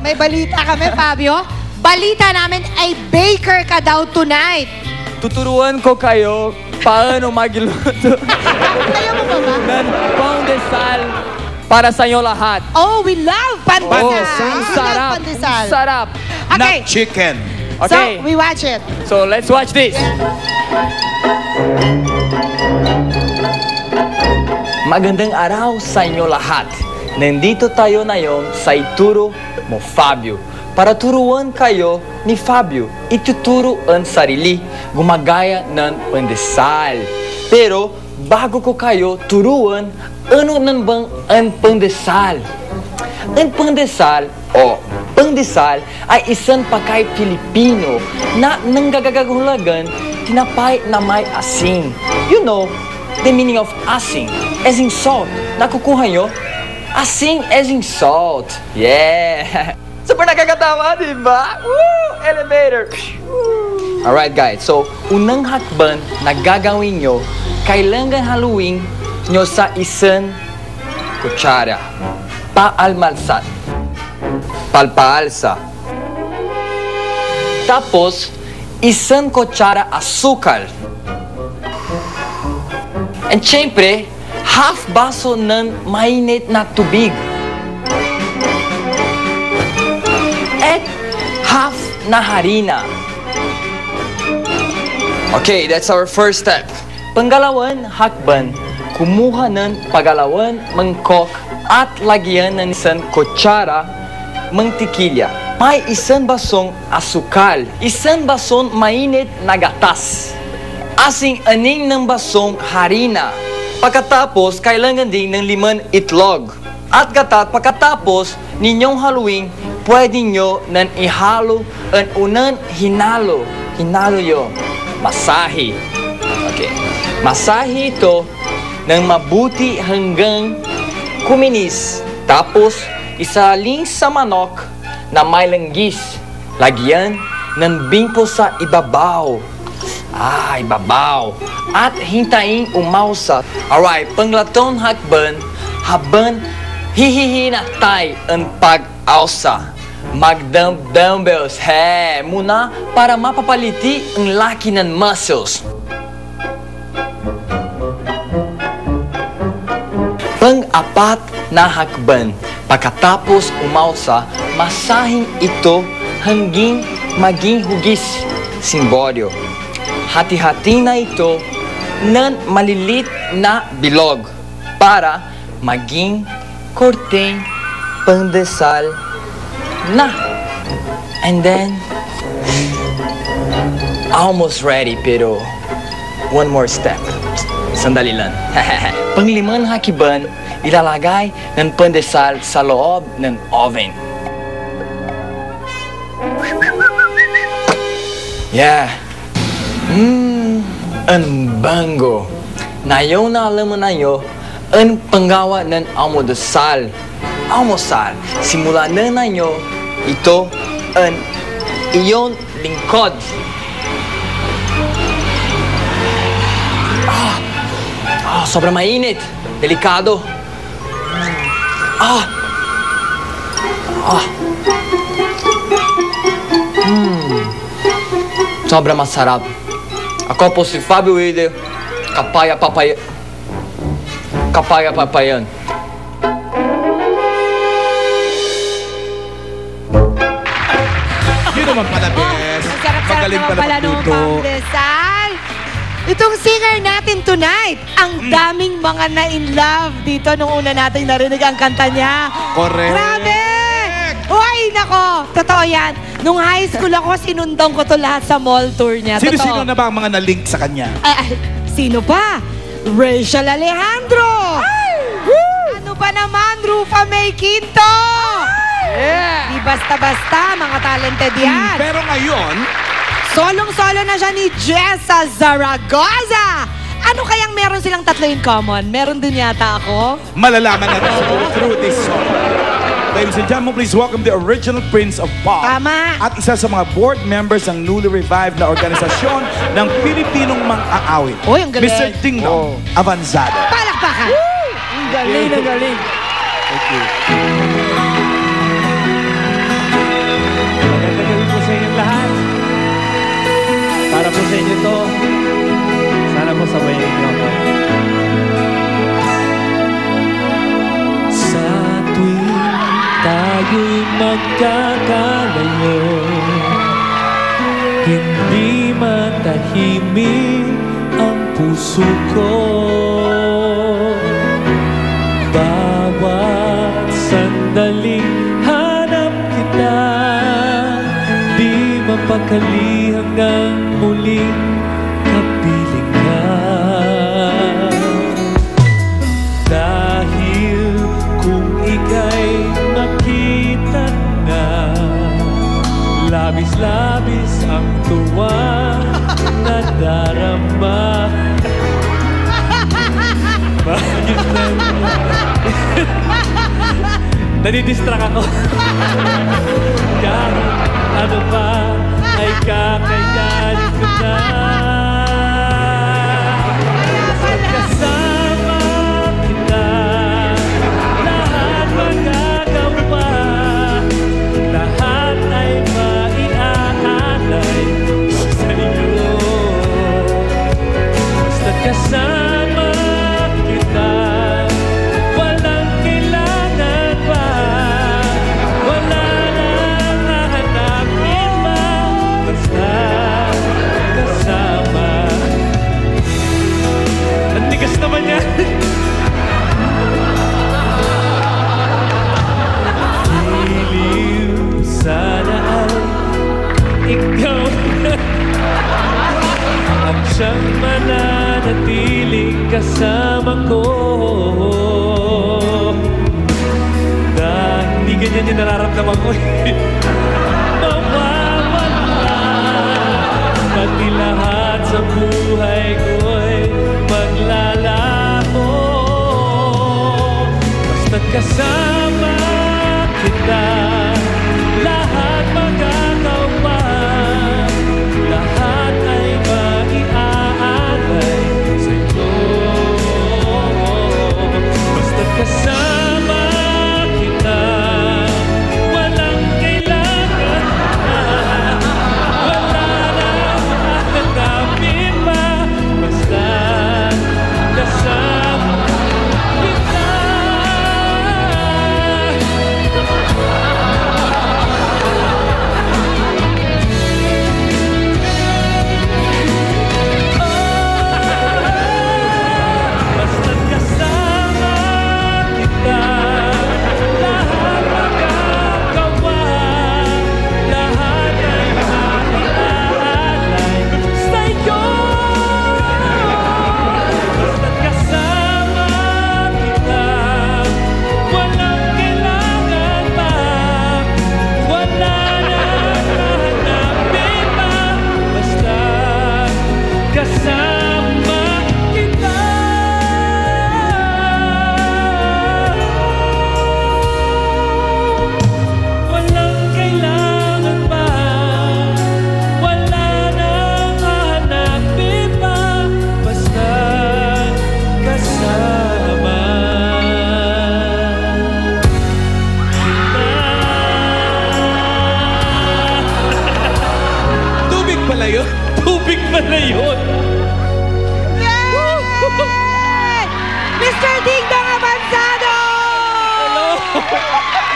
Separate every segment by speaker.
Speaker 1: May balita kami, Fabio. Balita namin ay baker ka daw tonight.
Speaker 2: Tuturuan ko kayo paano magluto
Speaker 1: Kaya mo ba ba?
Speaker 2: ng pandesal para sa inyo lahat.
Speaker 1: Oh, we love pandesal.
Speaker 2: Ang
Speaker 1: We
Speaker 2: sarap.
Speaker 1: love pandesal.
Speaker 2: Ang sarap.
Speaker 1: Okay,
Speaker 3: Not chicken.
Speaker 2: Okay.
Speaker 1: so we watch it.
Speaker 2: So, let's watch this. Magandang araw sa inyo lahat. Nandito tayo ngayon sa ituro mo Fabio. Para turuan kayo ni Fabio, ituturo ang sarili gumagaya ng pandesal. Pero bago ko kayo turuan, ano nan bang ang pandesal? Ang pandesal o pandesal ay isang pakay Pilipino na nanggagagahulagan tinapay na may asin. You know, the meaning of asin, as in salt. Nakukuha nyo? Asin as in salt. Yeah! Super nakakatawa, di ba? Woo! Elevator! Alright guys, so unang hakbang na gagawin nyo, kailangan haluin nyo sa isang kutsara. Paalmalsat. Palpaalsa. Tapos, isang kutsara asukal. And syempre, half baso ng mainit na tubig. At half na harina. Okay, that's our first step. Pangalawan, hakban, kumuha ng pagalawan mangkok at lagyan ng isang kutsara mantikilya. May isang basong asukal, isang basong mainit na gatas, asing aning ng basong harina. Pagkatapos, kailangan din ng 5 itlog. At pagkatapos ninyong haluin, pwede nyo nang ihalo ang unang hinalo. Hinalo yun. Masahe. Okay. Masahe ito ng mabuti hanggang kuminis. Tapos, isalin sa manok na may langgis. Lagyan ng bingko sa ibabaw. Ibabaw. At hintayin umausa. Alright, panglatong hakban, habang hihihinatay ang pag-ausa. Mag-dumbbells, muna para mapapaliti ang laki ng muscles. Pang-apat na hakban, pagkatapos umausa, masahin ito hanggang maging hugis. Simbolyo. Hati-hati na ito ng malilit na bilog para maging korteng pandesal na. And then, almost ready, pero one more step. Sandali lang. Panglimang hakiban, ilalagay ng pandesal sa loob ng oven. Yeah. Ang bango. Ngayon na alam na nyo ang panggawa ng almudasal. Almusal. Simulan na nyo ito ang iyong lingkod. Sobrang mainit. Delikado. Sobrang masarap. Ako po si Fabio Wade, Kapayapayan.
Speaker 3: Yun naman pala, bes.
Speaker 1: Sarap-sarap naman pala ng pandesal. Itong singer natin tonight, ang daming mga na-in-love dito nung una natin narinig ang kanta niya.
Speaker 3: Correct.
Speaker 1: Grabe! Uy, nako! Totoo yan. Nung high school ako, sinundan ko to lahat sa mall tour niya.
Speaker 3: Sino-sino na ba ang mga na-link sa kanya?
Speaker 1: Sino pa? Rachel Alejandro! Ano ba naman? Rufa May Quinto!
Speaker 2: Yeah!
Speaker 1: Di basta-basta, mga talented yan.
Speaker 3: Pero ngayon,
Speaker 1: Solong-solo na siya ni Jessa Zaragoza! Ano kayang meron silang tatlo in common? Meron din yata ako?
Speaker 3: malalaman natin siguro through this song. Ladies and gentlemen, please welcome the original Prince of Pop.
Speaker 1: Tama.
Speaker 3: At isa sa mga board members ng newly revived na organisasyon ng Pilipinong mang-aawit.
Speaker 1: Uy, ang galing.
Speaker 3: Mr. Dingdong Avanzado.
Speaker 1: Palakpakan!
Speaker 2: Ang galing, ang galing.
Speaker 3: Thank you.
Speaker 4: lahat. Para po sa inyo to. Sana po sabayin niyo ako. Sa tuwing tayo'y magkakalayo, hindi matahimik ang puso ko. Bawat sandaling hanap kita, di mapakali hanggang muling kapiling ka. Dahil kung ika'y makita na, labis-labis ang tuwa na darama. Bakit nadidistract ako? Kahit ano pa ay kakayanin ko na. Kasama kita, lahat magagawa, lahat ay maiaalay sa iyo. Basta't kasama kita, walang kailangan pa, wala nang hahanapin pa, basta kasama. Ang tigas naman yan. Iliw sana ay ikaw ang siyang mananatiling kasama ko. Dahil hindi ganyan yung nararamdaman ko. Mawawala, pati lahat sa buhay ko'y maglalaho. Basta't kasama kita, lahat magagawa, lahat ay maiaalay sa'yo. Basta't kasama kita, walang kailangan na, wala nang hahanapin pa, basta't kasama kita. Basta't kasama kita, lahat magagawa, lahat ay maiaalay sa'yo. Basta't kasama kita, walang kailangan pa, wala nang hahanapin pa, basta't kasama kita. Walang kailangan pa, wala nang hahanapin pa, basta't kasama kita.
Speaker 3: Tubig pala yun.
Speaker 4: Tubig pala yun.
Speaker 1: Yay! Mr. Ding Dong Avanzado!
Speaker 4: Hello.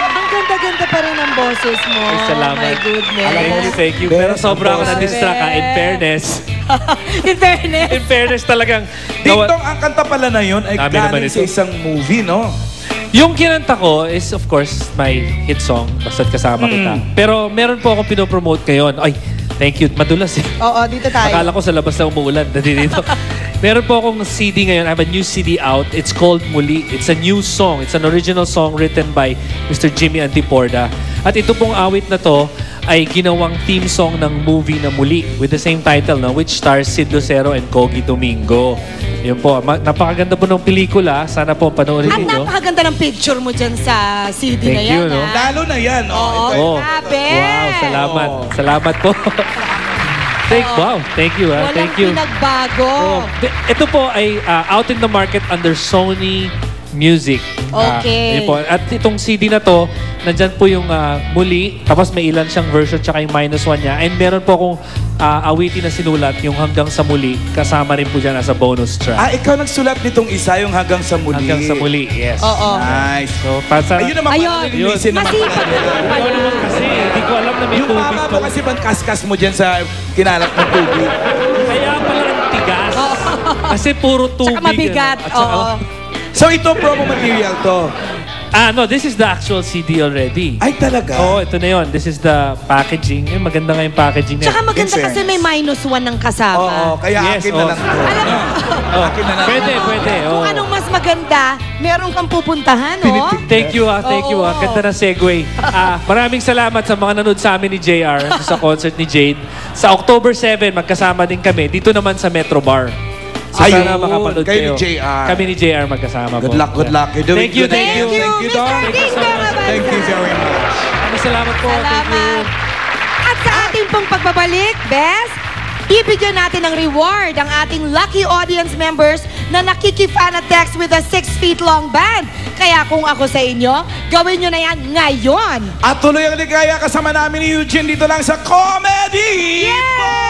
Speaker 1: Ang ganda-ganda pa rin ang boses mo.
Speaker 4: Ay, salamat.
Speaker 1: My goodness.
Speaker 4: Thank you. Pero sobra ako na-distract ka. In fairness.
Speaker 1: In fairness.
Speaker 4: In fairness talagang.
Speaker 3: Ding Dong, ang kanta pala na yun ay
Speaker 4: Dami naman
Speaker 3: galing sa
Speaker 4: ito.
Speaker 3: isang movie, no?
Speaker 4: Yung kinanta ko is of course my hit song, Basta't Kasama Kita. Pero meron po akong pinopromote ngayon. Ay, thank you. Madulas eh.
Speaker 1: Oo, dito tayo.
Speaker 4: Akala ko sa labas na umuulan. Dito. Meron po akong CD ngayon. I have a new CD out. It's called Muli. It's a new song. It's an original song written by Mr. Jimmy Antiporda. At ito pong awit na to ay ginawang theme song ng movie na Muli with the same title, no? Which stars Sid Lucero and Kogi Domingo. Yun po. Napakaganda po ng pelikula. Sana po panoorin
Speaker 1: At
Speaker 4: niyo.
Speaker 1: napakaganda ng picture mo dyan sa CD na
Speaker 4: Thank
Speaker 1: yan.
Speaker 4: you, no?
Speaker 1: ah.
Speaker 3: Lalo na yan, oh.
Speaker 1: Oo,
Speaker 3: Ito,
Speaker 4: Oh.
Speaker 1: grabe.
Speaker 4: Wow, salamat.
Speaker 3: Oh.
Speaker 4: Salamat po. Wow, thank you.
Speaker 1: Walang
Speaker 4: Thank you.
Speaker 1: pinagbago.
Speaker 4: Oh, ito po ay out in the market under Sony Music.
Speaker 1: Okay.
Speaker 4: Yun po. At itong CD na to, nandyan po yung muli, tapos may ilan siyang version tsaka yung -1 niya. And meron po akong awitin na sinulat, yung hanggang sa muli, kasama rin po dyan as a bonus track.
Speaker 3: Ikaw nagsulat nitong isa, yung hanggang sa muli.
Speaker 4: Hanggang sa muli, yes.
Speaker 1: Oo.
Speaker 3: Nice.
Speaker 4: So,
Speaker 3: Ayun naman,
Speaker 1: Ayun.
Speaker 3: listen naman.
Speaker 1: Masipag naman
Speaker 4: Hindi ko
Speaker 1: pala.
Speaker 4: naman kasi, hindi ko alam na may
Speaker 3: Yung
Speaker 4: tubig
Speaker 3: mama mo
Speaker 4: pa.
Speaker 3: kasi kaskas mo dyan sa kinalat ng tubig.
Speaker 4: Kaya pala ang tigas. Kasi puro tubig.
Speaker 1: Tsaka mabigat.
Speaker 4: At saka-
Speaker 1: Oo.
Speaker 3: So ito promo material to.
Speaker 4: No, this is the actual CD already.
Speaker 3: Ay talaga?
Speaker 4: Oo, ito na yun. This is the packaging. Maganda nga yung packaging niya.
Speaker 1: Tsaka maganda
Speaker 3: In
Speaker 1: kasi may -1 ng kasama.
Speaker 3: Oo, kaya
Speaker 4: Yes,
Speaker 3: akin na
Speaker 4: oh.
Speaker 3: lang to.
Speaker 1: Alam mo,
Speaker 3: Akin na lang.
Speaker 4: Pwede, pwede.
Speaker 1: kung
Speaker 4: oo.
Speaker 1: anong mas maganda, meron kang pupuntahan, no?
Speaker 4: Thank you, thank you.
Speaker 1: Oo.
Speaker 4: Ganda na segue. Maraming salamat sa mga nanood sa amin ni JR sa concert ni Jade. Sa October 7, magkasama din kami. Dito naman sa Metro Bar. So
Speaker 3: Ayun,
Speaker 4: sana makapanood
Speaker 3: kayo
Speaker 4: kayo.
Speaker 3: ni JR.
Speaker 4: Kami ni JR magkasama po.
Speaker 3: Good luck, good luck. You're doing
Speaker 4: Thank you,
Speaker 3: good.
Speaker 4: thank you.
Speaker 1: Thank you,
Speaker 3: Doc.
Speaker 1: Mr. Ding Dong
Speaker 3: Thank you very much.
Speaker 4: Maraming salamat po. Thank you.
Speaker 1: Salamat. At sa ating pong pagbabalik, Bes, ibigyan natin ng reward ang ating lucky audience members na nakikifanatex with a 6 feet long band. Kaya kung ako sa inyo, gawin nyo na yan ngayon.
Speaker 3: At tuloy ang ligaya kasama namin ni Eugene dito lang sa Comedy!
Speaker 1: Yay!